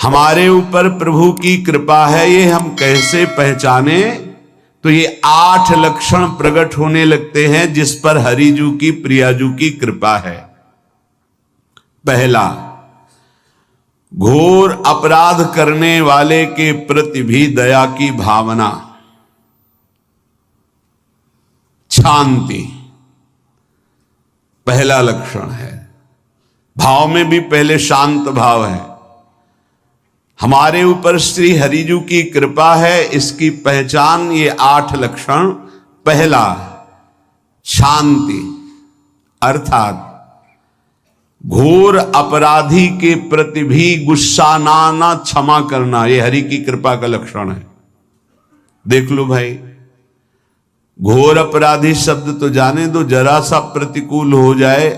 हमारे ऊपर प्रभु की कृपा है ये हम कैसे पहचाने? तो ये 8 लक्षण प्रकट होने लगते हैं जिस पर हरिजू की प्रियाजू की कृपा है। पहला, घोर अपराध करने वाले के प्रति भी दया की भावना, शांति पहला लक्षण है। भाव में भी पहले शांत भाव है। हमारे ऊपर श्री हरिजू की कृपा है, इसकी पहचान ये 8 लक्षण। पहला, शांति, अर्थात घोर अपराधी के प्रति भी गुस्सा ना क्षमा करना, ये हरि की कृपा का लक्षण है। देख लो भाई, घोर अपराधी शब्द तो जाने दो, जरा सा प्रतिकूल हो जाए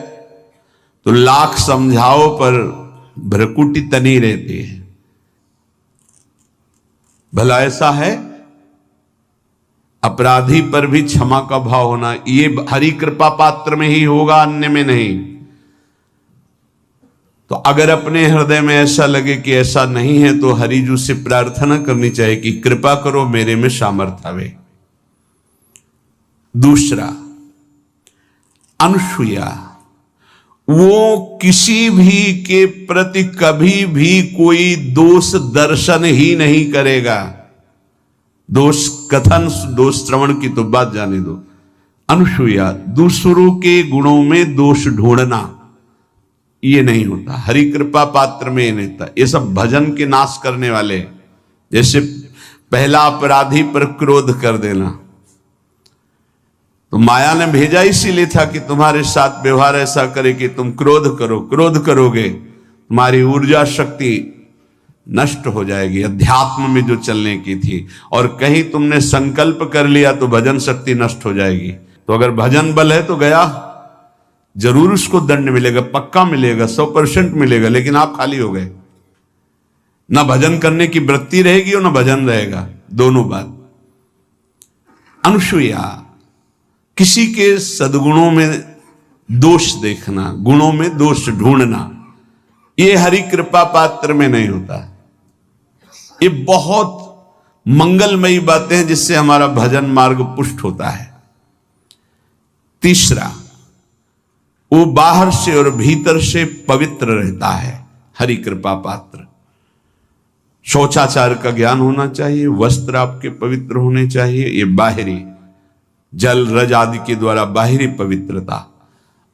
तो लाख समझाओ पर भ्रकुटी तनी रहती है। भला ऐसा है? अपराधी पर भी क्षमा का भाव होना, ये हरि कृपा पात्र में ही होगा, अन्य में नहीं। तो अगर अपने हृदय में ऐसा लगे कि ऐसा नहीं है तो हरिजू से प्रार्थना करनी चाहिए कि कृपा करो मेरे में सामर्थ्य आवे। दूसरा, अनुसूया, वो किसी भी के प्रति कभी भी कोई दोष दर्शन ही नहीं करेगा। दोष कथन, दोष श्रवण की तो बात जाने दो। अनुसूया, दूसरों के गुणों में दोष ढूंढना ये नहीं होता। हरि कृपा पात्र में ये नहीं था। ये सब भजन के नाश करने वाले, जैसे पहला अपराधी पर क्रोध कर देना, तो माया ने भेजा इसीलिए था कि तुम्हारे साथ व्यवहार ऐसा करे कि तुम क्रोध करो। क्रोध करोगे तुम्हारी ऊर्जा शक्ति नष्ट हो जाएगी, अध्यात्म में जो चलने की थी। और कहीं तुमने संकल्प कर लिया तो भजन शक्ति नष्ट हो जाएगी। तो अगर भजन बल है तो गया, जरूर उसको दंड मिलेगा, पक्का मिलेगा, 100% मिलेगा, लेकिन आप खाली हो गए। ना भजन करने की वृत्ति रहेगी और ना भजन रहेगा, दोनों बात। अनुसूया, किसी के सद्गुणों में दोष देखना, गुणों में दोष ढूंढना, ये हरि कृपा पात्र में नहीं होता। ये बहुत मंगलमयी बातें हैं जिससे हमारा भजन मार्ग पुष्ट होता है। तीसरा, वो बाहर से और भीतर से पवित्र रहता है, हरि कृपा पात्र। शौचाचार का ज्ञान होना चाहिए, वस्त्र आपके पवित्र होने चाहिए, ये बाहरी जल रज आदि के द्वारा बाहरी पवित्रता।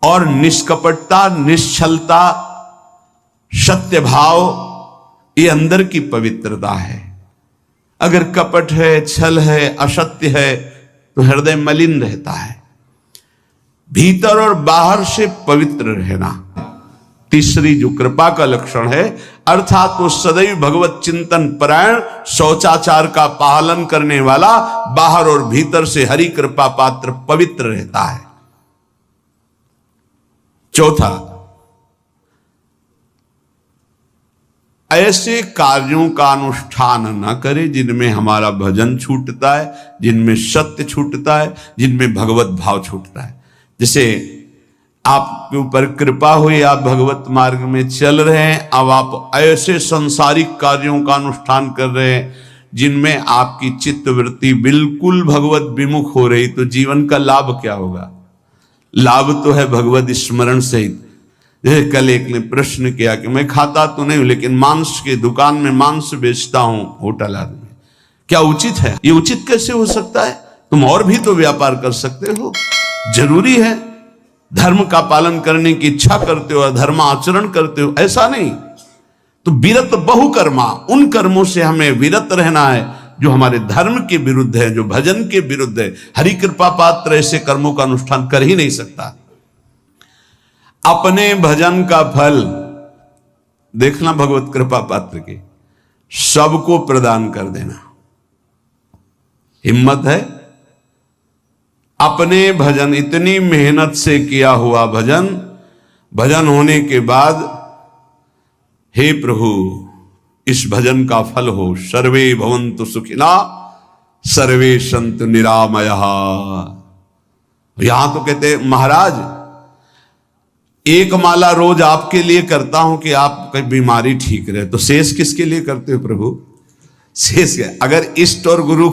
और निष्कपटता, निश्चलता, सत्य भाव, ये अंदर की पवित्रता है। अगर कपट है, छल है, असत्य है तो हृदय मलिन रहता है। भीतर और बाहर से पवित्र रहना तीसरी जो कृपा का लक्षण है, अर्थात वो सदैव भगवत चिंतन परायण, शौचाचार का पालन करने वाला, बाहर और भीतर से हरि कृपा पात्र पवित्र रहता है। चौथा, ऐसे कार्यों का अनुष्ठान न करे जिनमें हमारा भजन छूटता है, जिनमें सत्य छूटता है, जिनमें भगवत भाव छूटता है। जैसे आपके ऊपर कृपा हुई, आप भगवत मार्ग में चल रहे हैं, अब आप ऐसे संसारिक कार्यों का अनुष्ठान कर रहे हैं जिनमें आपकी चित्त वृत्ति बिल्कुल भगवत विमुख हो रही, तो जीवन का लाभ क्या होगा? लाभ तो है भगवत स्मरण सहित। जैसे कल एक ने प्रश्न किया कि मैं खाता तो नहीं हूं लेकिन मांस के दुकान में मांस बेचता हूं, होटल आदमी, क्या उचित है? ये उचित कैसे हो सकता है? तुम और भी तो व्यापार कर सकते हो। जरूरी है धर्म का पालन करने की इच्छा करते हो, धर्म आचरण करते हो, ऐसा नहीं। तो विरत बहुकर्मा, उन कर्मों से हमें विरत रहना है जो हमारे धर्म के विरुद्ध है, जो भजन के विरुद्ध है। हरि कृपा पात्र ऐसे कर्मों का अनुष्ठान कर ही नहीं सकता। अपने भजन का फल देखना भगवत कृपा पात्र के, सबको प्रदान कर देना। हिम्मत है? अपने भजन, इतनी मेहनत से किया हुआ भजन, भजन होने के बाद हे प्रभु इस भजन का फल हो, सर्वे भवन्तु सुखिना सर्वे सन्तु निरामया। यहां तो कहते महाराज एक माला रोज आपके लिए करता हूं कि आपकी बीमारी ठीक रहे, तो शेष किसके लिए करते हो प्रभु? शेष अगर इष्ट और गुरु